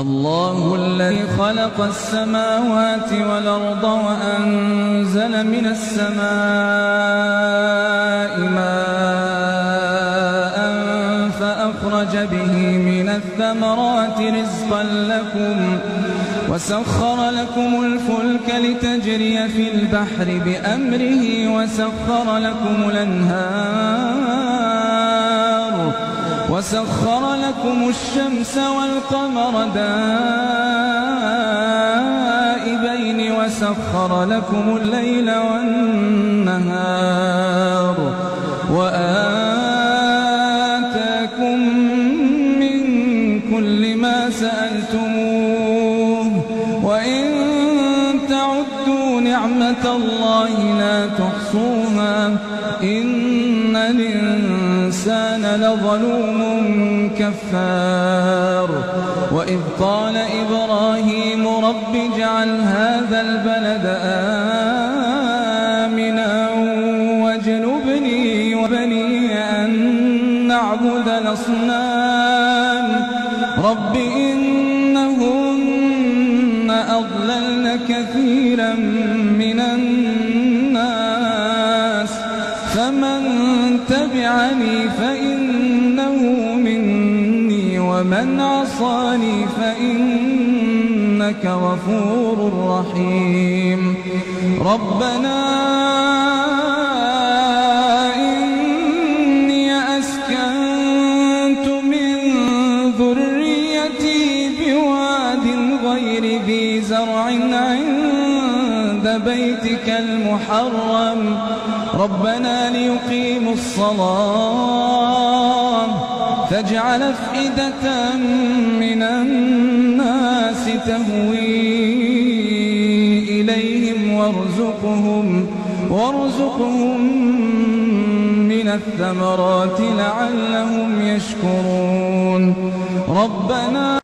الله الذي خلق السماوات والأرض وأنزل من السماء ماء فأخرج به من الثمرات رزقا لكم وسخر لكم الفلك لتجري في البحر بأمره وسخر لكم الشمس والقمر دائبين وسخر لكم الليل والنهار وآتاكم من كل ما سألتموه وإن تعدوا نعمة الله لا تحصوها إن الإنسان لظلوم كفار وإذ قال إبراهيم رب اجعل هذا البلد آمنا واجنبني وبني أن نعبد الأصنام رب إنهن أضللن كثيرا من الناس فمن تبعني فإنه مني ومن عصاني فإنك غفور رحيم ربنا إني أسكنت من ذريتي بواد غير ذي زرع عند بيتك المحرم ربنا ليقيموا الصلاة فاجعل أفئدة من الناس تهوي إليهم وارزقهم من الثمرات لعلهم يشكرون ربنا